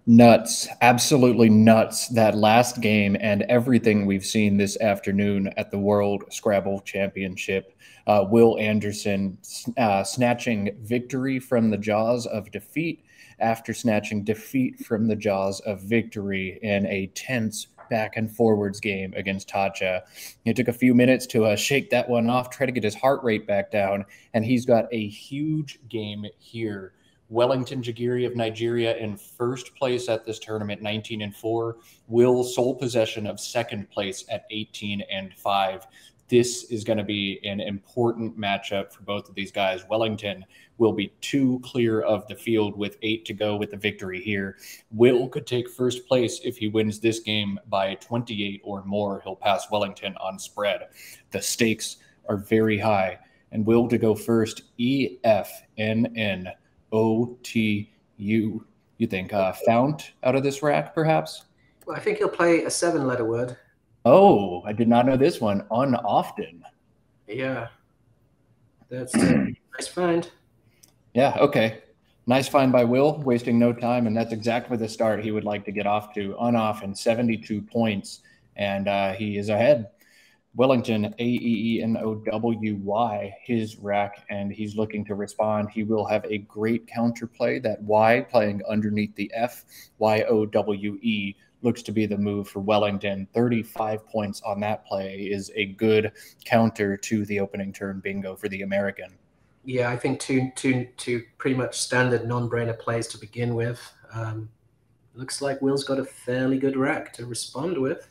Nuts, absolutely nuts. That last game and everything we've seen this afternoon at the World Scrabble Championship. Will Anderson snatching victory from the jaws of defeat after snatching defeat from the jaws of victory in a tense back and forwards game against Tacha. It took a few minutes to shake that one off, try to get his heart rate back down, and he's got a huge game here. Wellington Jighere of Nigeria in first place at this tournament, 19-4. Will sole possession of second place at 18-5. This is going to be an important matchup for both of these guys. Wellington will be 2 clear of the field with 8 to go with the victory here. Will could take first place if he wins this game by 28 or more. He'll pass Wellington on spread. The stakes are very high. And Will to go first, EFNN. OTU. You think Fount out of this rack, perhaps? Well, I think he'll play a 7-letter word. Oh, I did not know this one. Unoften. Yeah. That's a nice find. Yeah, okay. Nice find by Will, wasting no time, and that's exactly the start he would like to get off to. Unoften, 72 points, and he is ahead. Wellington, AEENOWY, his rack, and he's looking to respond. He will have a great counterplay. That Y playing underneath the F, YOWE, looks to be the move for Wellington. 35 points on that play is a good counter to the opening turn bingo for the American. Yeah, I think two pretty much standard non-brainer plays to begin with. Looks like Will's got a fairly good rack to respond with.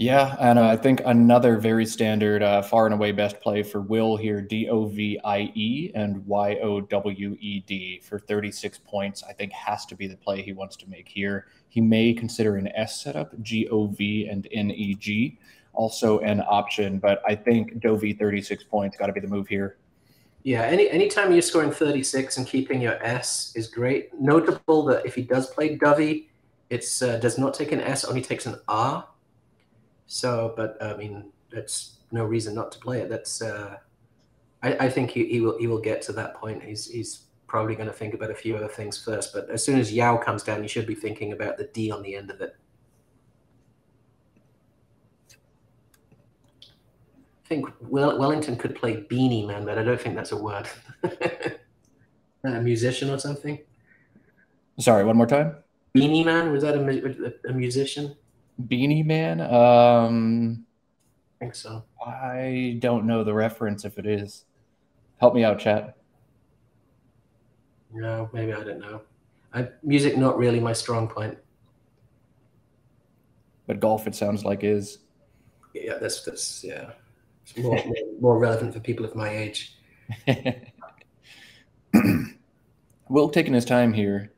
Yeah, and I think another very standard far and away best play for Will here, DOVIE and YOWED for 36 points, I think has to be the play he wants to make here. He may consider an S setup, GOV and NEG, also an option, but I think Dovey 36 points got to be the move here. Yeah, anytime you're scoring 36 and keeping your S is great. Notable that if he does play Dovey, it's does not take an S, only takes an R. So, but I mean, that's no reason not to play it. That's I think he will get to that point. He's probably going to think about a few other things first. But as soon as Yao comes down, you should be thinking about the D on the end of it. I think Wellington could play Beanie Man, but I don't think that's a word. A musician or something? Sorry, one more time? Beanie Man? Was that a musician? Beanie Man? I think so. I don't know the reference if it is. Help me out, chat. No, maybe I don't know. Music not really my strong point. But golf, it sounds like, is. Yeah, that's yeah. It's more relevant for people of my age. Will taking his time here.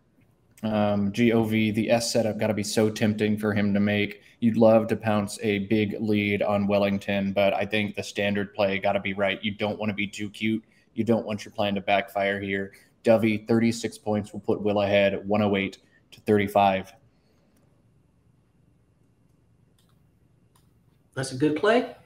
GOV, the S setup got to be so tempting for him to make. You'd love to pounce a big lead on Wellington, but I think the standard play got to be right. You don't want to be too cute. You don't want your plan to backfire here. Dovey, 36 points will put Will ahead, 108-35. That's a good play.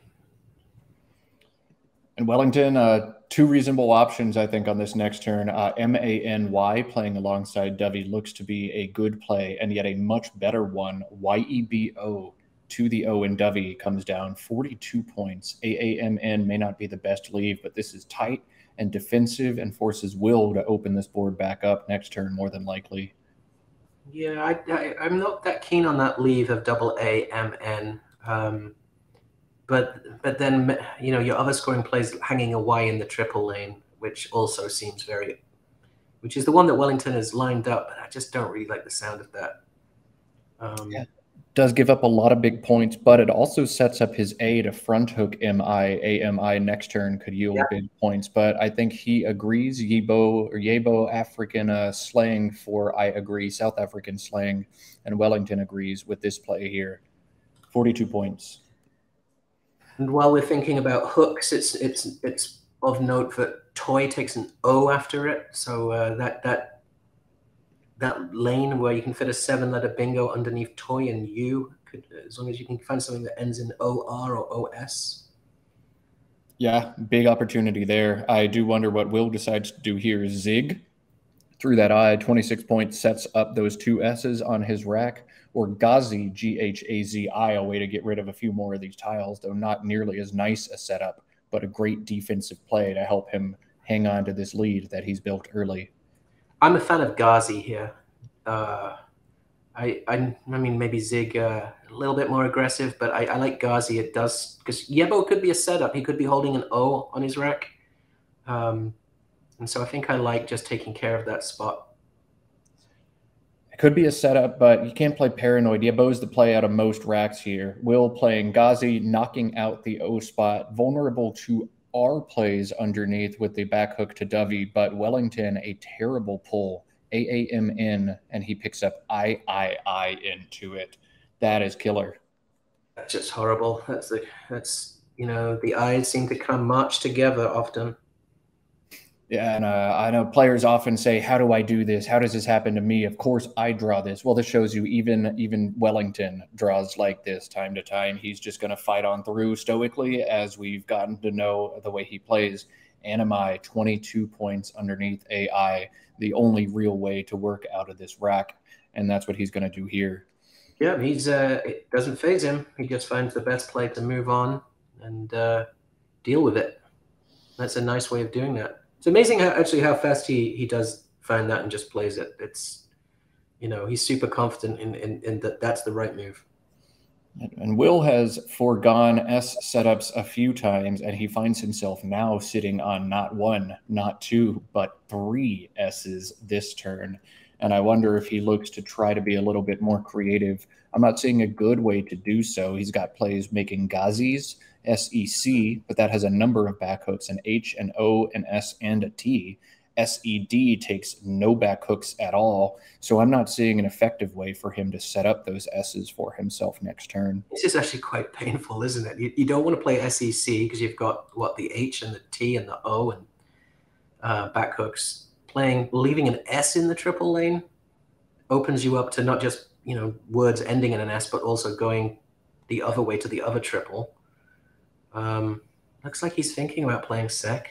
And Wellington, 2 reasonable options, I think, on this next turn. MANY playing alongside Dovey looks to be a good play, and yet a much better one. YEBO to the O in Dovey comes down 42 points. AAMN may not be the best leave, but this is tight and defensive and forces Will to open this board back up next turn more than likely. Yeah, I'm not that keen on that leave of AAMN. But then, you know, your other scoring plays hanging a Y in the triple lane, which also seems which is the one that Wellington has lined up. But I just don't really like the sound of that. Yeah. Does give up a lot of big points, but it also sets up his A to front hook MI. AMI next turn could yield big points, but I think he agrees. Yebo African slang for I agree, South African slang, and Wellington agrees with this play here. 42 points. And while we're thinking about hooks, it's of note that toy takes an O after it. So that lane where you can fit a 7-letter bingo underneath toy and U, as long as you can find something that ends in OR or OS. Yeah, big opportunity there. I do wonder what Will decides to do here. Zig, through that eye. 26 points sets up those two S's on his rack. Or Ghazi, Ghazi, a way to get rid of a few more of these tiles, though not nearly as nice a setup, but a great defensive play to help him hang on to this lead that he's built early. I'm a fan of Ghazi here. I mean, maybe Zig a little bit more aggressive, but I like Ghazi. It does, because Yebo could be a setup. He could be holding an O on his rack. And so I think I like just taking care of that spot. It could be a setup, but you can't play Paranoid. Yebo's the play out of most racks here. Will playing Ghazi, knocking out the O spot, vulnerable to our plays underneath with the back hook to Dovey, but Wellington, a terrible pull. AAMN, and he picks up III into it. That is killer. That's just horrible. That's the eyes seem to come march together often. Yeah, and I know players often say, "How do I do this? How does this happen to me?" Of course, I draw this. Well, this shows you even Wellington draws like this time to time. He's just going to fight on through stoically, as we've gotten to know the way he plays. Animi, 22 points underneath AI, the only real way to work out of this rack, and that's what he's going to do here. Yeah, it doesn't phase him. He just finds the best play to move on and deal with it. That's a nice way of doing that. It's amazing how fast he does find that and just plays it. It's, he's super confident in that that's the right move. And Will has foregone S setups a few times, and he finds himself now sitting on not one, not two, but three S's this turn. And I wonder if he looks to try to be a little bit more creative. I'm not seeing a good way to do so. He's got plays making Ghazis, SEC, but that has a number of back hooks, an H, an O, an S, and a T. SED takes no back hooks at all, so I'm not seeing an effective way for him to set up those S's for himself next turn. This is actually quite painful, isn't it? You don't want to play SEC because you've got, the H and the T and the O and back hooks. Leaving an S in the triple lane opens you up to not just, words ending in an S, but also going the other way to the other triple. Looks like he's thinking about playing Sec.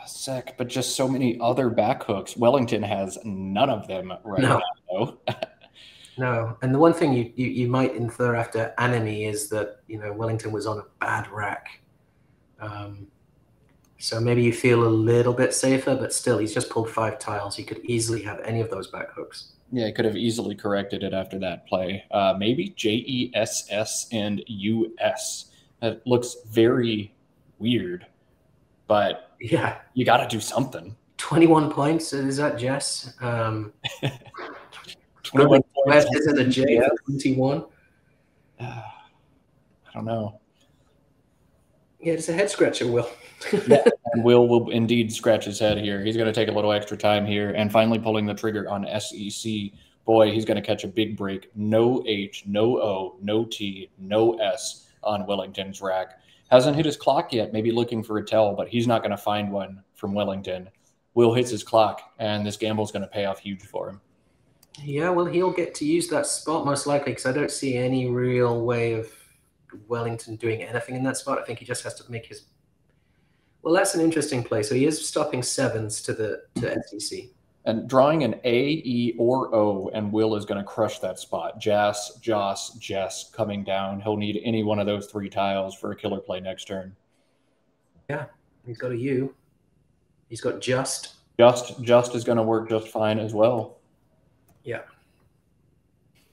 Sec, but just so many other back hooks. Wellington has none of them now, though. No, and the one thing you might infer after Anime is that, Wellington was on a bad rack. So maybe you feel a little bit safer, but still, he's just pulled 5 tiles. He could easily have any of those back hooks. Yeah, he could have easily corrected it after that play. Maybe JESS and US. That looks very weird, but yeah, you got to do something. 21 points, is that Jess? 21 points. Is it a J for 21? I don't know. Yeah, it's a head scratcher, Will. Yeah, and Will indeed scratch his head here. He's going to take a little extra time here, and finally pulling the trigger on SEC. Boy, he's going to catch a big break. No H, no O, no T, no S on Wellington's rack. Hasn't hit his clock yet, maybe looking for a tell, but he's not going to find one from Wellington. Will hits his clock, and this gamble is going to pay off huge for him. Yeah, well, he'll get to use that spot most likely, because I don't see any real way of Wellington doing anything in that spot. I think he just has to make his... Well, that's an interesting play. So he is stopping 7s to SEC. And drawing an A, E, or O, and Will is going to crush that spot. Jas, Joss, Jess coming down. He'll need any one of those 3 tiles for a killer play next turn. Yeah, he's got a U. He's got Just. Just is going to work just fine as well. Yeah.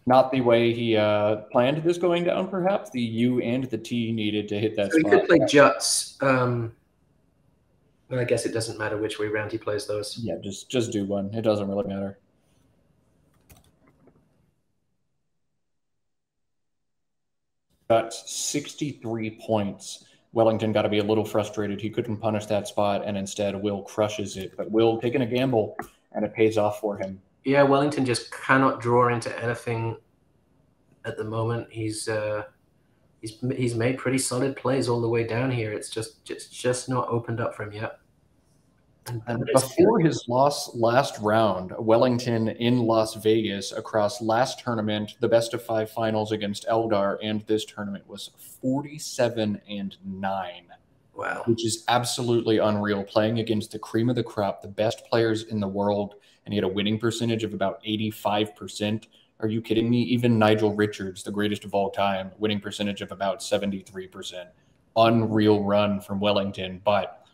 Not the way he planned this going down, perhaps. The U and the T needed to hit that so spot. He could play Juts. I guess it doesn't matter which way round he plays those. Yeah, just do one. It doesn't really matter. Got 63 points. Wellington got to be a little frustrated. He couldn't punish that spot, and instead Will crushes it. But Will taking a gamble, and it pays off for him. Yeah, Wellington just cannot draw into anything at the moment. He's made pretty solid plays all the way down here. It's just not opened up for him yet. And before his loss last round, Wellington in Las Vegas across last tournament, the best of 5 finals against Eldar, and this tournament was 47-9. Wow. which is absolutely unreal, playing against the cream of the crop, the best players in the world, and he had a winning percentage of about 85%. Are you kidding me? Even Nigel Richards, the greatest of all time, winning percentage of about 73%. Unreal run from Wellington, but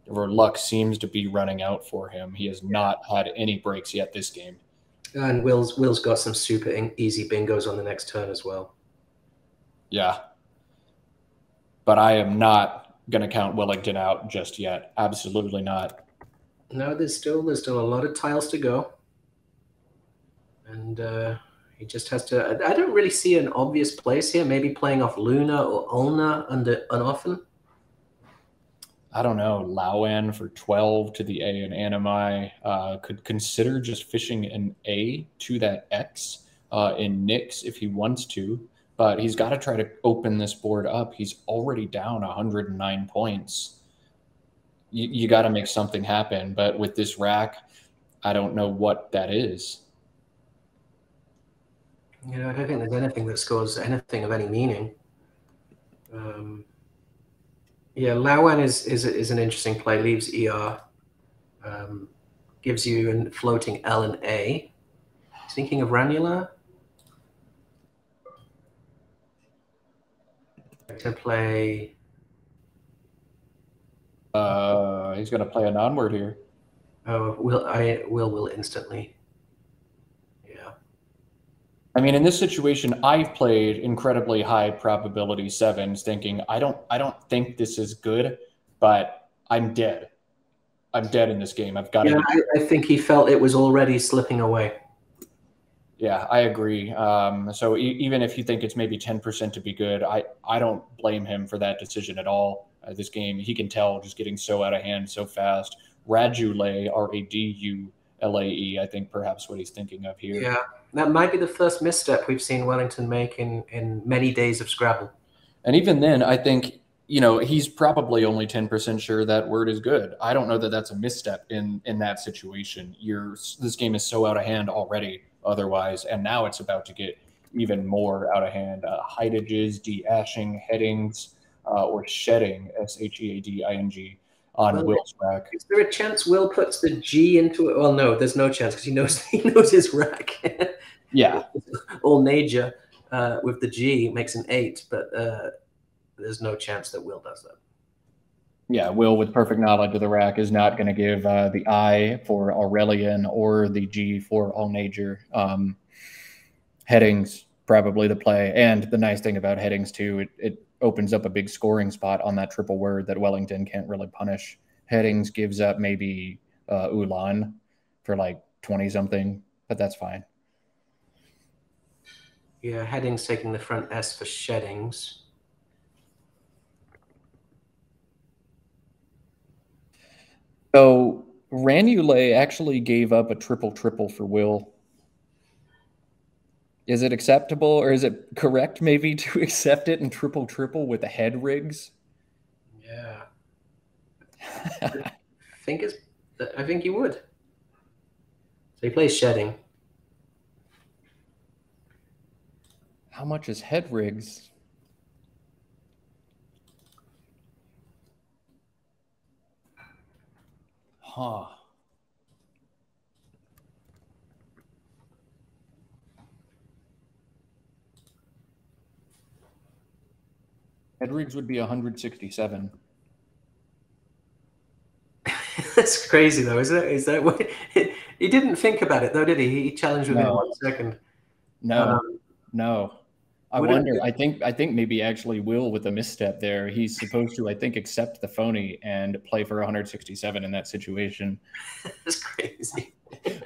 luck seems to be running out for him. He has not had any breaks yet this game. And Will's got some super easy bingos on the next turn as well. Yeah. But I am not going to count Wellington out just yet. Absolutely not. No, there's still a lot of tiles to go. And he just has to. I don't really see an obvious place here. Maybe playing off Luna or Ulna under Unoften. I don't know. Lauan for 12 to the A and Animi could consider just fishing an A to that X in Nyx if he wants to, but he's got to try to open this board up. He's already down 109 points. You got to make something happen, but with this rack, I don't know what that is. You know, I don't think there's anything that scores anything of any meaning. Yeah, Lauan is an interesting play. Leaves ER, gives you a floating L and A. Thinking of Ranula. To play. He's going to play a non-word here. Oh, will instantly. Yeah. I mean, in this situation, I've played incredibly high probability sevens, thinking I don't think this is good, but I'm dead. I'm dead in this game. I've got to. Yeah, I think he felt it was already slipping away. Yeah, I agree. So even if you think it's maybe 10% to be good, I don't blame him for that decision at all. This game, he can tell, just getting so out of hand so fast. Radulae, Radulae, I think perhaps what he's thinking of here. Yeah, that might be the first misstep we've seen Wellington make in many days of Scrabble. And even then, I think, he's probably only 10% sure that word is good. I don't know that that's a misstep in that situation. This game is so out of hand already otherwise, and now it's about to get even more out of hand. Heidages, de-ashing, headings, or shedding, Sheading, on Will's rack. Is there a chance Will puts the G into it? Well, no, there's no chance because he knows his rack. Yeah. All major with the G makes an 8, but there's no chance that Will does that. Yeah, Will, with perfect knowledge of the rack, is not going to give the I for Aurelian or the G for all major. Headings, probably the play. And the nice thing about headings, too, it opens up a big scoring spot on that triple word that Wellington can't really punish. Headings gives up maybe Ulan for like 20-something, but that's fine. Yeah, headings taking the front S for sheddings. So Ranulae actually gave up a triple for Will. Is it acceptable, or is it correct maybe to accept it in triple with the head rigs? Yeah. I think you would. So he plays shedding. How much is head rigs? Huh. Head rigs would be 167. That's crazy, though, isn't it? Is that what he didn't think about it, though, did he? He challenged within 1 second. No. I wonder. I think maybe actually Will with a misstep there. He's supposed to, I think, accept the phony and play for 167 in that situation. That's crazy.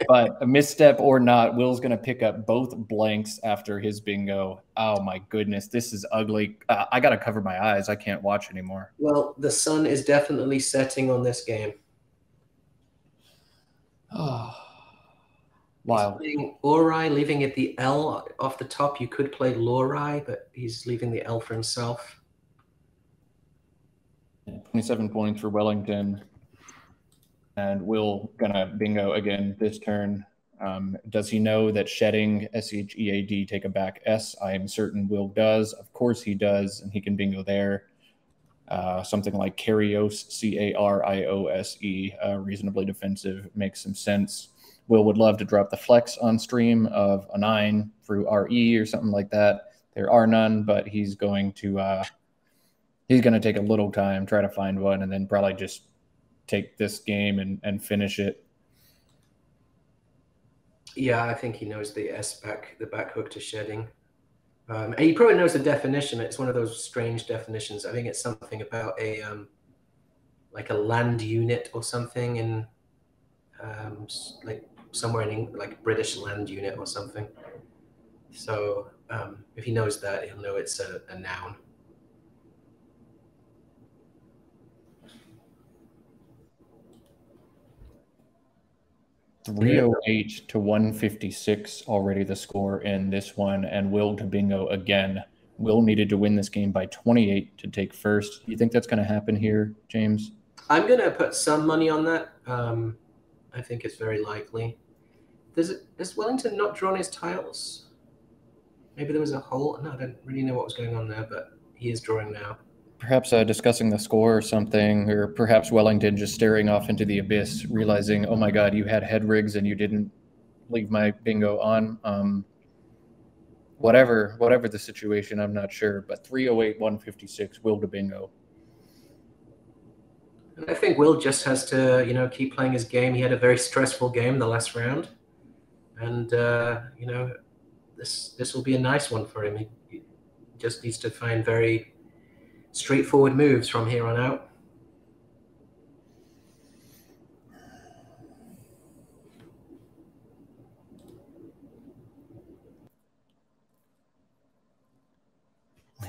But a misstep or not, Will's going to pick up both blanks after his bingo. Oh, my goodness. This is ugly. I got to cover my eyes. I can't watch anymore. Well, the sun is definitely setting on this game. Oh, wow. He's playing Ori, leaving it the L off the top. You could play Lori, but he's leaving the L for himself. 27 points for Wellington. And Will gonna bingo again this turn. Does he know that shedding, Shead, take a back S? I am certain Will does. Of course he does, and he can bingo there. Something like Cariose, Cariose, reasonably defensive, makes some sense. Will would love to drop the flex on stream of a 9 through RE or something like that. There are none, but he's going to take a little time, try to find one, and then probably just take this game and finish it. Yeah, I think he knows the back hook to shedding. And he probably knows the definition. It's one of those strange definitions. I think it's something about a like a land unit or something in like somewhere in like British land unit or something. So if he knows that, he'll know it's a noun. .308 to 156 already the score in this one, and Will to bingo again. Will needed to win this game by 28 to take first. You think that's going to happen here, James? I'm going to put some money on that. I think it's very likely. Has Wellington not drawn his tiles? Maybe there was a hole. No, I don't really know what was going on there, but he is drawing now. Perhaps discussing the score or something, or perhaps Wellington just staring off into the abyss, realizing, oh my God, you had head rigs and you didn't leave my bingo on. Whatever the situation, I'm not sure. But 308, 156, Will to bingo. And I think Will just has to, keep playing his game. He had a very stressful game the last round, and this will be a nice one for him. He just needs to find very straightforward moves from here on out.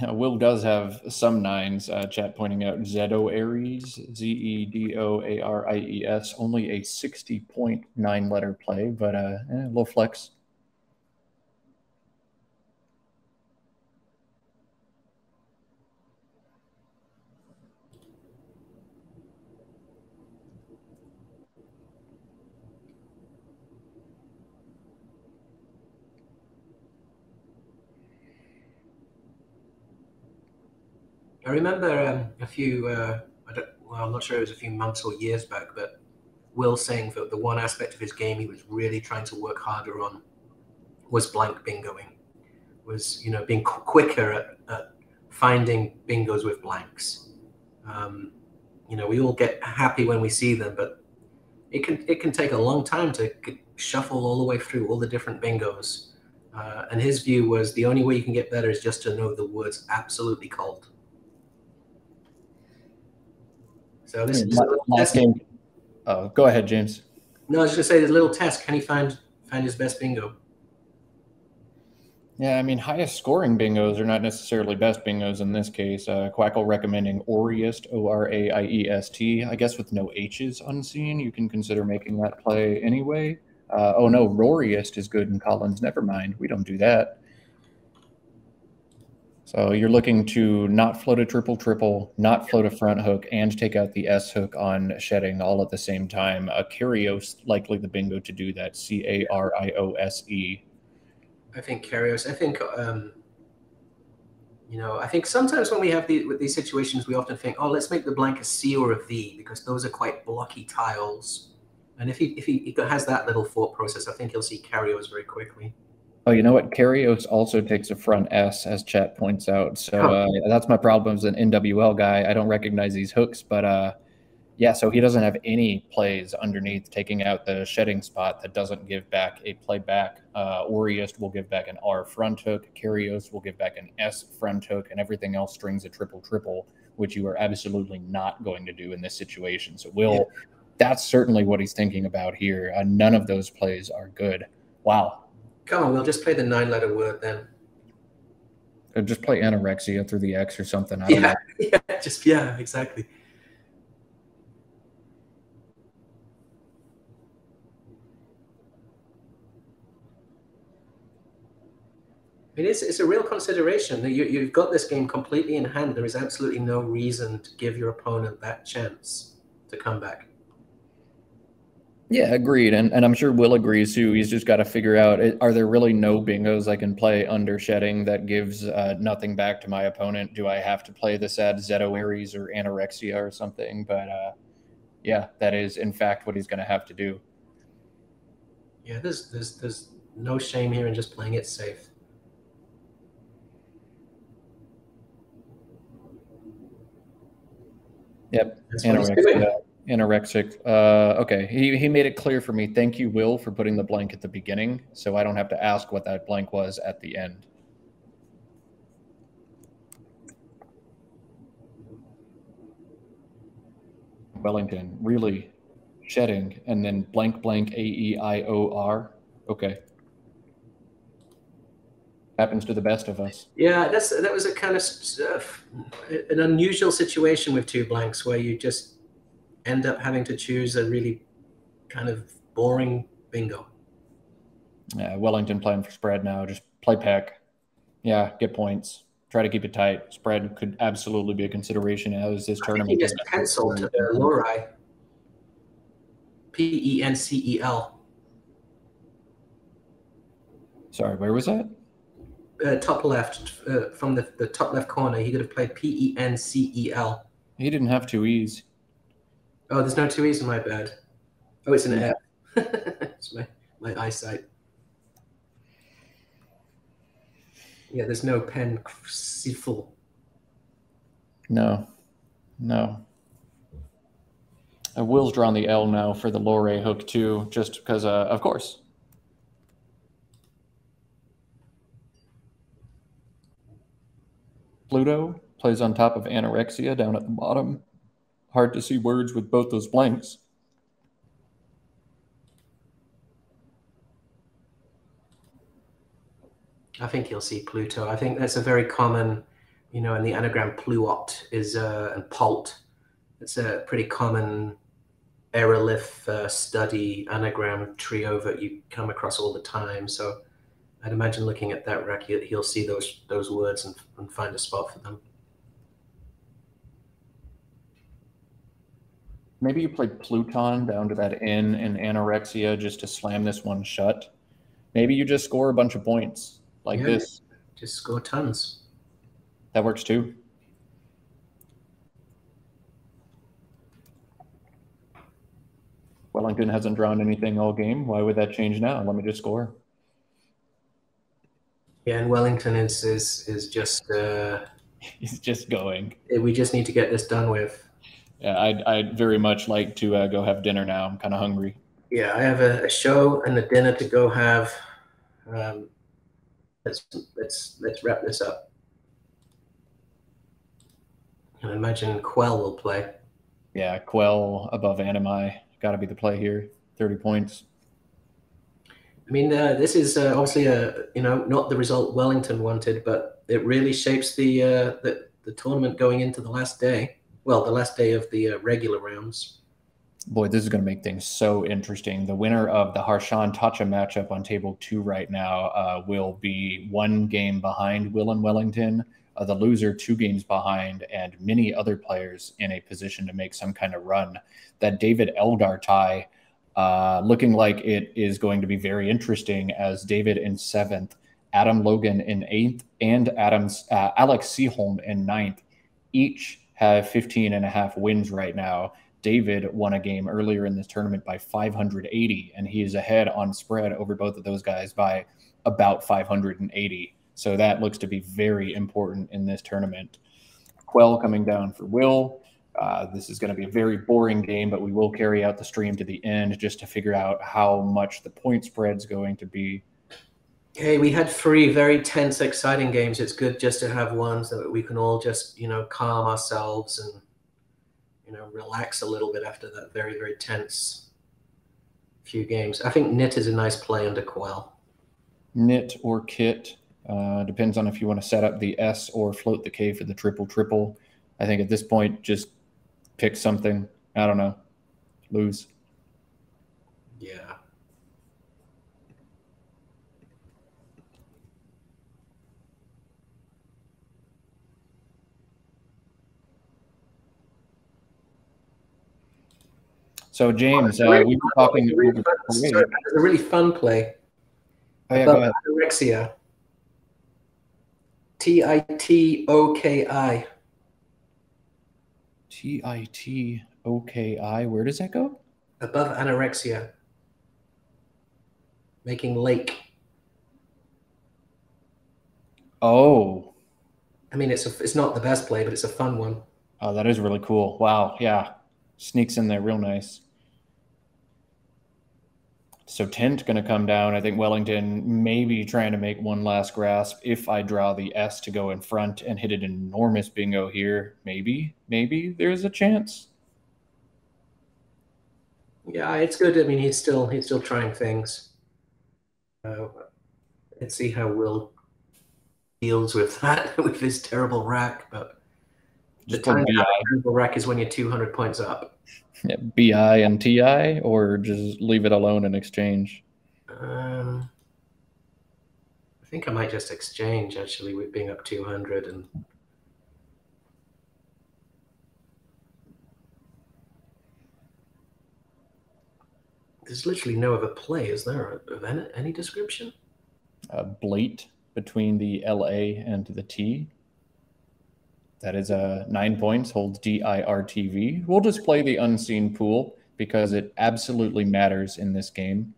Will does have some 9s. Chat pointing out Zedo Aries, Zedoaries, only a 60.9 letter play, but a little flex. I remember a few, I'm not sure it was a few months or years back, but Will saying that the one aspect of his game he was really trying to work harder on was blank bingoing, was, being quicker at finding bingos with blanks. We all get happy when we see them, but it can take a long time to shuffle all the way through all the different bingos. And his view was the only way you can get better is just to know the words absolutely cold. So this is last game. Oh, go ahead, James. No, I was just going to say, this little test. Can he find his best bingo? Yeah, I mean, highest scoring bingos are not necessarily best bingos in this case. Quackle recommending Oriest, Oraiest. I guess with no H's unseen, you can consider making that play anyway. Oh no, Roriest is good in Collins. Never mind, we don't do that. So you're looking to not float a triple, not float a front hook, and take out the S hook on shedding all at the same time. Cariose likely the bingo to do that. Cariose. I think Cariose. I think I think sometimes when we have these situations, we often think, oh, let's make the blank a C or a V because those are quite blocky tiles. And if he has that little thought process, I think he'll see Cariose very quickly. Oh, you know what? Cariose also takes a front S, as chat points out. So that's my problem as an NWL guy. I don't recognize these hooks, but yeah, so he doesn't have any plays underneath taking out the shedding spot that doesn't give back a play back. Oriest will give back an R front hook. Cariose will give back an S front hook, and everything else strings a triple, which you are absolutely not going to do in this situation. So that's certainly what he's thinking about here. None of those plays are good. Wow. Come on, we'll just play the 9-letter word then. Or just play anorexia through the X or something. I don't know. Yeah, exactly. It's a real consideration. You've got this game completely in hand. There is absolutely no reason to give your opponent that chance to come back. Yeah, agreed. And I'm sure Will agrees too. He's just got to figure out, are there really no bingos I can play under shedding that gives nothing back to my opponent? Do I have to play this at Zeto Aries or Anorexia or something? But yeah, that is in fact what he's going to have to do. Yeah, there's no shame here in just playing it safe. Yep, That's what he's anorexia, doing. anorexic. Okay, he made it clear for me. Thank you, Will, for putting the blank at the beginning, so I don't have to ask what that blank was at the end. Wellington, really shedding, and then blank blank AEIOR. Okay, happens to the best of us. Yeah, that was a kind of an unusual situation with two blanks where you just end up having to choose a really kind of boring bingo. Wellington playing for spread now. Just play peck. Yeah, get points. Try to keep it tight. Spread could absolutely be a consideration as this I think he tournament just progresses. penciled to the Lori. Pencel. Sorry, where was that? Top left, from the top left corner, he could have played Pencel. He didn't have two E's. Oh, there's no two E's in my bad. Oh, it's an Yeah. F. It's my eyesight. Yeah, there's no pen. No, no. Will's drawn the L now for the Lore hook too, just because, of course. Pluto plays on top of Anorexia down at the bottom. Hard to see words with both those blanks. I think you'll see Pluto. I think that's a very common, in the anagram Pluot is and Pult. It's a pretty common aerolith study anagram trio that you come across all the time. So I'd imagine looking at that rec, he'll see those words and find a spot for them. Maybe you play Pluton down to that N in Anorexia just to slam this one shut. Maybe you just score a bunch of points like this. Just score tons. That works too. Wellington hasn't drawn anything all game. Why would that change now? Let me just score. Yeah, and Wellington is just. He's just going. We just need to get this done with. Yeah, I'd very much like to go have dinner now. I'm kind of hungry. Yeah, I have a show and a dinner to go have. Let's wrap this up. I imagine Quell will play. Yeah, Quell above Animi. Got to be the play here. 30 points. I mean, this is obviously not the result Wellington wanted, but it really shapes the tournament going into the last day. Well, the last day of the regular rounds. Boy, this is going to make things so interesting. The winner of the Harshan Tacha matchup on table 2 right now will be 1 game behind Will and Wellington. The loser 2 games behind, and many other players in a position to make some kind of run. That David Eldar tie looking like it is going to be very interesting, as David in 7th, Adam Logan in 8th, and Alex Seaholm in 9th each have 15.5 wins right now. David won a game earlier in this tournament by 580, and he is ahead on spread over both of those guys by about 580. So that looks to be very important in this tournament. Quell coming down for Will. This is going to be a very boring game, but we will carry out the stream to the end just to figure out how much the point spread's going to be. Hey, we had 3 very tense, exciting games. It's good just to have one so that we can all just, calm ourselves and, relax a little bit after that very, very tense few games. I think Knit is a nice play under Quell. Knit or Kit. Depends on if you want to set up the S or float the K for the triple. I think at this point, just pick something. I don't know. Lose. Yeah. So, James, Really we were fun, talking over sorry, parade. there's a really fun play. Oh, yeah, Above go ahead. anorexia. Titoki. Titoki. Where does that go? Above anorexia. Making lake. Oh, I mean, it's not the best play, but it's a fun one. oh, that is really cool. Wow, yeah. Sneaks in there real nice. So Tent going to come down. I think Wellington maybe trying to make one last grasp. If I draw the S to go in front and hit an enormous bingo here, maybe there's a chance. Yeah, it's good. I mean, he's still trying things. Let's see how Will deals with that with his terrible rack. But the Just play time to have BI. a terrible rack is when you're 200 points up. Yeah, BI and TI, or just leave it alone and exchange. I think I might just exchange actually with being up 200 and. There's literally no other play, is there, of any description? Blate between the LA and the T. That is 9 points, holds DIRTV. We'll just play the unseen pool because it absolutely matters in this game.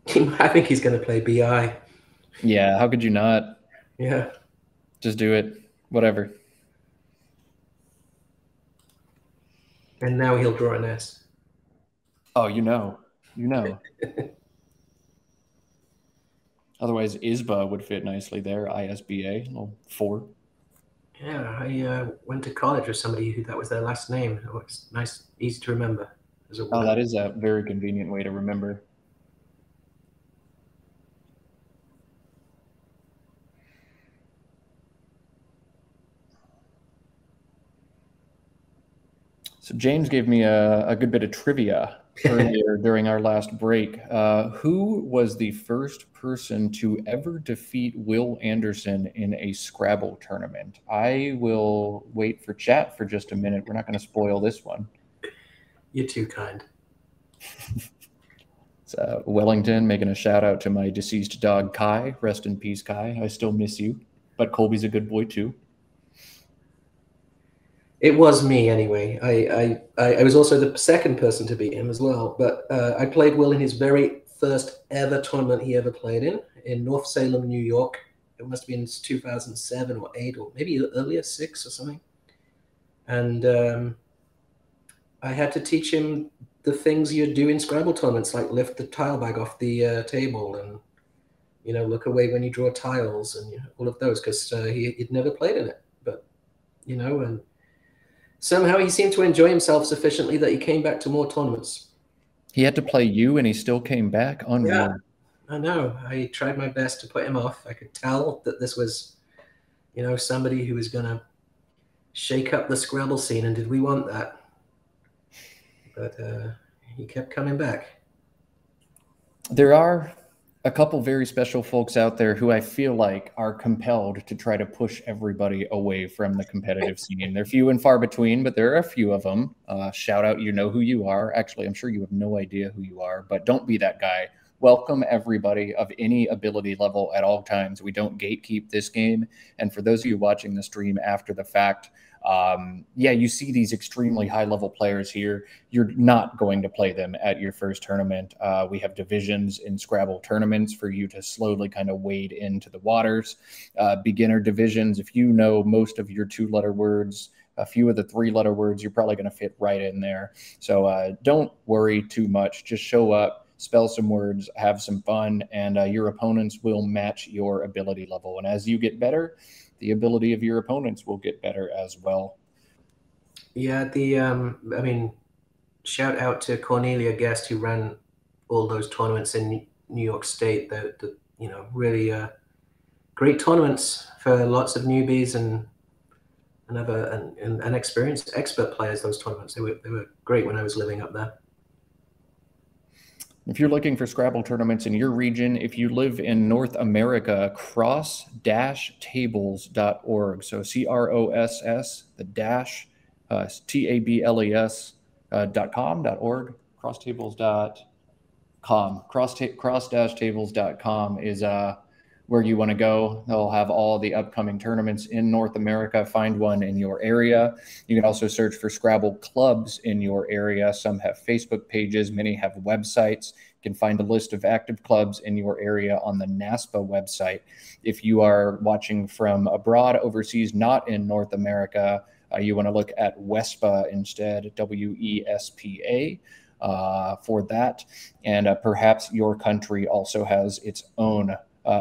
I think he's going to play BI. Yeah, how could you not? Yeah. Just do it. Whatever. And now he'll draw an S. Oh, you know. Otherwise, ISBA would fit nicely there. ISBA, little 4. Yeah, I went to college with somebody who that was their last name. Oh, it's nice, easy to remember. Oh, that is a very convenient way to remember. So James gave me a good bit of trivia earlier during our last break. Who was the first person to ever defeat Will Anderson in a Scrabble tournament? I will wait for chat for just a minute. We're not going to spoil this one. You're too kind. It's Wellington making a shout out to my deceased dog, Kai. Rest in peace, Kai. I still miss you. But Colby's a good boy, too. It was me anyway. I was also the second person to beat him as well. But I played Will in his very first ever tournament he ever played in North Salem, New York. It must have been 2007 or 8 or maybe earlier, 6 or something. And I had to teach him the things you do in Scrabble tournaments, like lift the tile bag off the table and, look away when you draw tiles and all of those, because he'd never played in it. But, and somehow he seemed to enjoy himself sufficiently that he came back to more tournaments. He had to play you and he still came back? Unreal. Yeah, I know. I tried my best to put him off. I could tell that this was, somebody who was going to shake up the Scrabble scene, and did we want that? But he kept coming back. There are a couple very special folks out there who I feel like are compelled to try to push everybody away from the competitive scene. They're few and far between, but there are a few of them. Shout out, you know who you are. Actually, I'm sure you have no idea who you are, but don't be that guy. Welcome everybody of any ability level at all times. We don't gatekeep this game. And for those of you watching the stream after the fact, you see these extremely high level players here. You're not going to play them at your first tournament. We have divisions in Scrabble tournaments for you to slowly kind of wade into the waters. Beginner divisions, if you know most of your 2-letter words, a few of the 3-letter words, you're probably going to fit right in there. So don't worry too much. Just show up, spell some words, have some fun, and your opponents will match your ability level. And as you get better, the ability of your opponents will get better as well. Yeah, shout out to Cornelia Guest, who ran all those tournaments in New York State. The really great tournaments for lots of newbies and experienced expert players. Those tournaments, they were great when I was living up there. If you're looking for Scrabble tournaments in your region, if you live in North America, cross-tables.org. So CROSS, the dash, tables.com.org, cross-tables.com is where you want to go. They'll have all the upcoming tournaments in North America. Find one in your area. You can also search for Scrabble clubs in your area. Some have Facebook pages, many have websites. You can find a list of active clubs in your area on the NASPA website. If you are watching from abroad, overseas, not in North America, you want to look at WESPA instead, WESPA. For that. And perhaps your country also has its own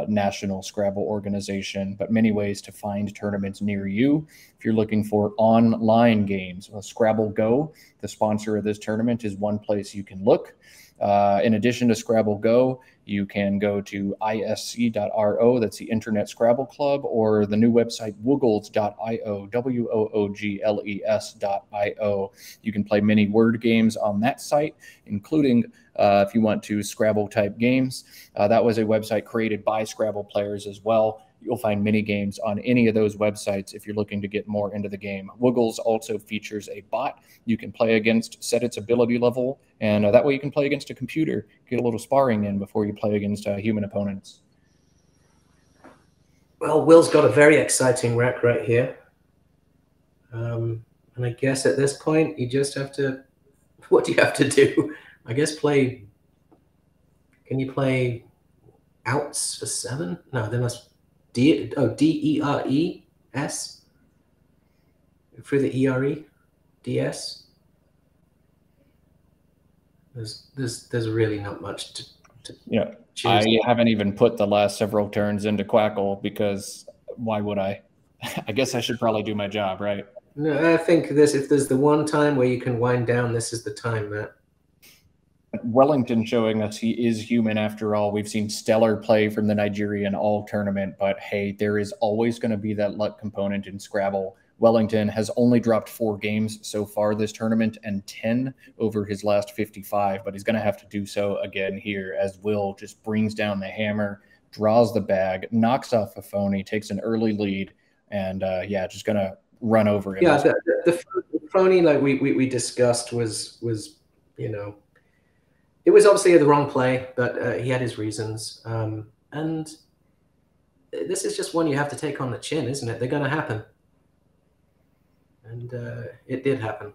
national Scrabble organization, but many ways to find tournaments near you. If you're looking for online games, Scrabble Go, the sponsor of this tournament, is one place you can look. In addition to Scrabble Go, you can go to isc.ro, that's the Internet Scrabble Club, or the new website woogles.io, woogles.io. You can play many word games on that site, including if you want to Scrabble type games. That was a website created by Scrabble players as well. You'll find mini games on any of those websites if you're looking to get more into the game. Woogles also features a bot you can play against, set its ability level, and that way you can play against a computer, get a little sparring in before you play against human opponents. Well, Will's got a very exciting rack right here. And I guess at this point, you just have to, what do you have to do? I guess play, can you play outs for 7? No, then that's D-E-R-E-S for the E-R-E, D-S. There's really not much to choose. I haven't even put the last several turns into Quackle because why would I? I guess I should probably do my job, right? No, I think if there's the one time where you can wind down, this is the time, Matt. Wellington showing us he is human after all. We've seen stellar play from the Nigerian all tournament, but hey, there is always going to be that luck component in Scrabble. Wellington has only dropped 4 games so far this tournament and 10 over his last 55, but he's going to have to do so again here as Will just brings down the hammer, draws the bag, knocks off a phony, takes an early lead, and just going to run over him. Yeah, the phony, like we discussed, was it was obviously the wrong play, but he had his reasons. And this is just one you have to take on the chin, isn't it? They're going to happen. And it did happen.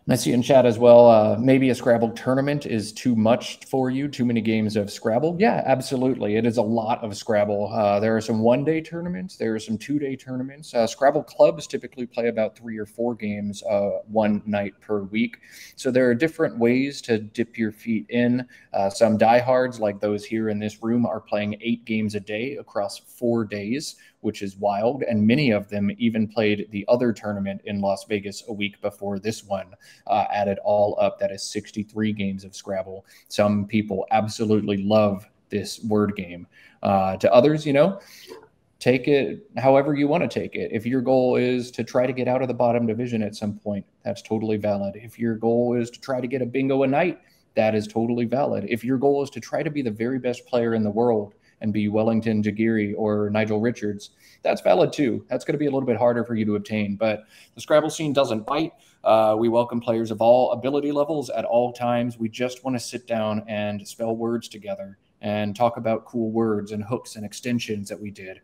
And I see in chat as well, maybe a Scrabble tournament is too much for you, too many games of Scrabble. Yeah, absolutely. It is a lot of Scrabble. There are some one-day tournaments. There are some two-day tournaments. Scrabble clubs typically play about 3 or 4 games one night per week. So there are different ways to dip your feet in. Some diehards, like those here in this room, are playing 8 games a day across 4 days, which is wild. And many of them even played the other tournament in Las Vegas a week before this one. Added all up, that is 63 games of Scrabble. Some people absolutely love this word game. To others, take it however you want to take it. If your goal is to try to get out of the bottom division at some point, that's totally valid. If your goal is to try to get a bingo a night, that is totally valid. If your goal is to try to be the very best player in the world and be Wellington Jighere or Nigel Richards, that's valid too. That's going to be a little bit harder for you to obtain, but the Scrabble scene doesn't bite. We welcome players of all ability levels at all times. We just want to sit down and spell words together and talk about cool words and hooks and extensions that we did.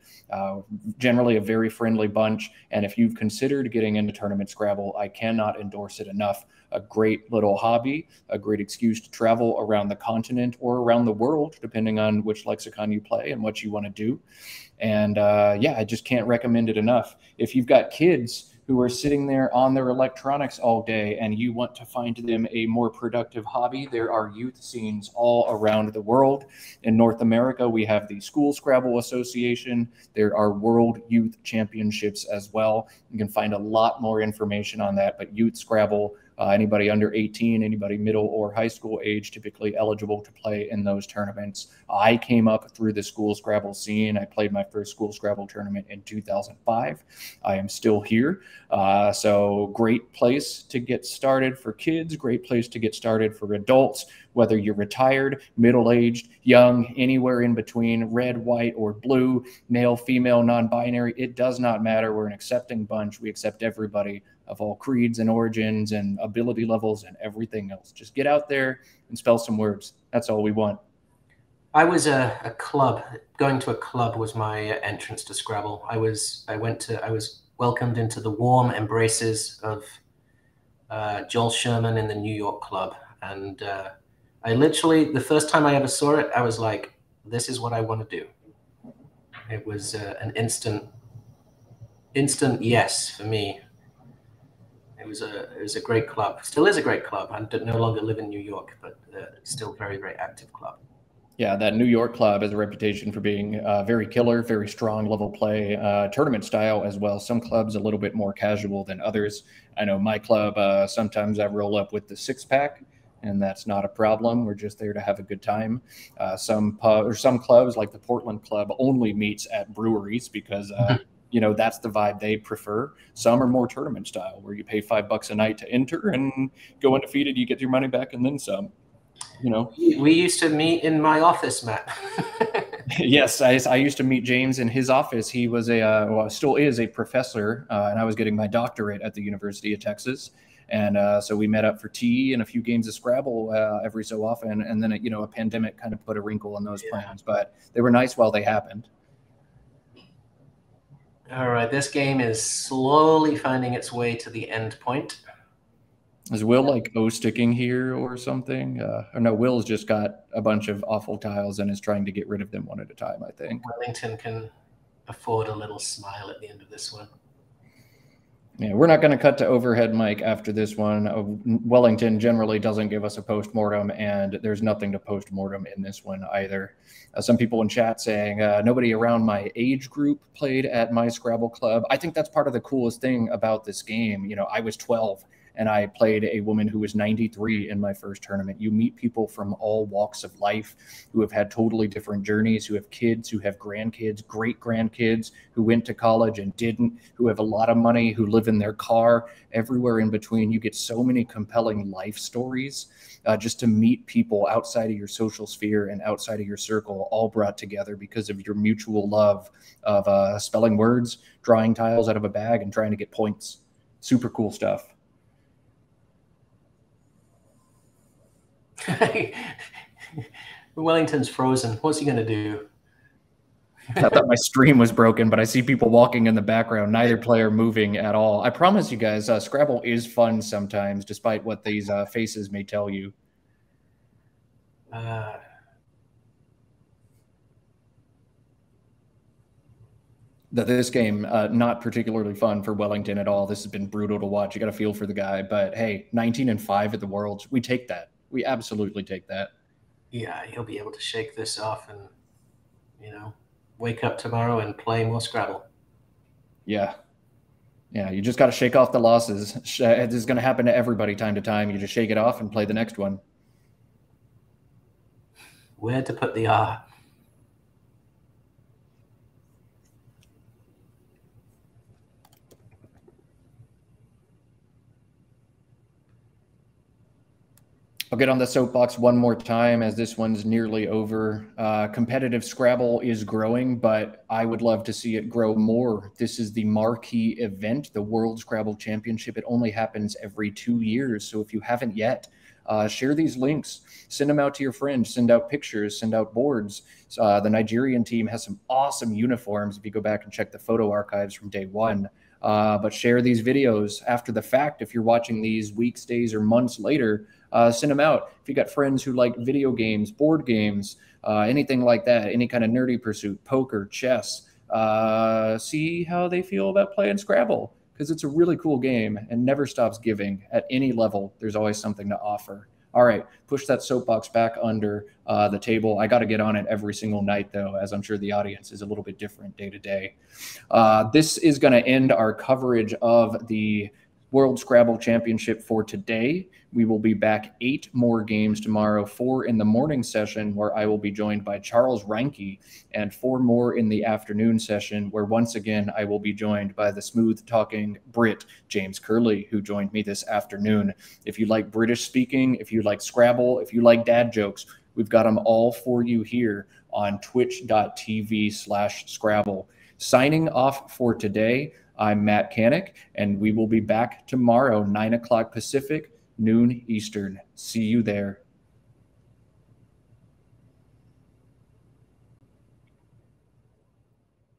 Generally a very friendly bunch, and if you've considered getting into tournament Scrabble, I cannot endorse it enough. A great little hobby, a great excuse to travel around the continent or around the world, depending on which lexicon you play and what you want to do. And I just can't recommend it enough. If you've got kids who are sitting there on their electronics all day and you want to find them a more productive hobby, there are youth scenes all around the world. In North America, we have the School Scrabble Association. There are World Youth Championships as well. You can find a lot more information on that, but Youth Scrabble, anybody under 18, anybody middle or high school age, typically eligible to play in those tournaments. I came up through the School Scrabble scene. I played my first School Scrabble tournament in 2005. I am still here. So great place to get started for kids, great place to get started for adults. whether you're retired, middle-aged, young, anywhere in between, red, white, or blue, male, female, non-binary. It does not matter. We're an accepting bunch. We accept everybody of all creeds and origins and ability levels and everything else. Just get out there and spell some words. That's all we want. I was a club. Going to a club was my entrance to Scrabble. I was welcomed into the warm embraces of Joel Sherman in the New York club. And I literally, the first time I ever saw it, I was like, this is what I want to do. It was an instant yes for me. It was a great club. Still is a great club. I no longer live in New York, but still very, very active club. Yeah, that New York club has a reputation for being very killer, very strong level play, tournament style as well. Some clubs a little bit more casual than others. I know my club, sometimes I roll up with the 6-pack, and that's not a problem. We're just there to have a good time. Some clubs, like the Portland Club, only meets at breweries because that's the vibe they prefer. Some are more tournament style, where you pay $5 a night to enter and go undefeated. You get your money back and then some. We used to meet in my office, Matt. Yes, I used to meet James in his office. He was still is a professor, and I was getting my doctorate at the University of Texas. And so we met up for tea and a few games of Scrabble every so often. And then, a pandemic kind of put a wrinkle in those plans, but they were nice while they happened. All right, this game is slowly finding its way to the end point. Is Will like O-sticking here or something? Or no, Will's just got a bunch of awful tiles and is trying to get rid of them one at a time, I think. Wellington can afford a little smile at the end of this one. Yeah, we're not going to cut to overhead mic after this one. Wellington generally doesn't give us a post-mortem, and there's nothing to post-mortem in this one either. Some people in chat saying, nobody around my age group played at my Scrabble club. I think that's part of the coolest thing about this game. I was 12. And I played a woman who was 93 in my first tournament. You meet people from all walks of life who have had totally different journeys, who have kids, who have grandkids, great-grandkids, who went to college and didn't, who have a lot of money, who live in their car, everywhere in between. You get so many compelling life stories just to meet people outside of your social sphere and outside of your circle, all brought together because of your mutual love of spelling words, drawing tiles out of a bag, and trying to get points. Super cool stuff. Wellington's frozen. What's he going to do? I thought my stream was broken, but I see people walking in the background, neither player moving at all. I promise you guys, Scrabble is fun sometimes, despite what these faces may tell you. This game, not particularly fun for Wellington at all. This has been brutal to watch. You got to feel for the guy. But hey, 19-5 at the Worlds. We take that. We absolutely take that. Yeah, he'll be able to shake this off and, wake up tomorrow and play more Scrabble. Yeah. Yeah, you just got to shake off the losses. This is going to happen to everybody time to time. You just shake it off and play the next one. Where to put the R? I'll get on the soapbox one more time as this one's nearly over. Competitive Scrabble is growing, but I would love to see it grow more. This is the marquee event, the World Scrabble Championship. It only happens every 2 years. So if you haven't yet, share these links, send them out to your friends, send out pictures, send out boards. The Nigerian team has some awesome uniforms if you go back and check the photo archives from day one. But share these videos after the fact. If you're watching these weeks, days, or months later, send them out. If you got friends who like video games, board games, anything like that, any kind of nerdy pursuit, poker, chess, see how they feel about playing Scrabble, because it's a really cool game and never stops giving. At any level, there's always something to offer. All right, push that soapbox back under the table. I got to get on it every single night, though, as I'm sure the audience is a little bit different day to day. This is going to end our coverage of the World Scrabble Championship for today. We will be back 8 more games tomorrow, 4 in the morning session where I will be joined by Charles Reinke, and 4 more in the afternoon session where once again I will be joined by the smooth-talking Brit, James Curley, who joined me this afternoon. If you like British speaking, if you like Scrabble, if you like dad jokes, we've got them all for you here on twitch.tv/Scrabble. Signing off for today, I'm Matt Canik, and we will be back tomorrow, 9 o'clock Pacific, noon Eastern. See you there.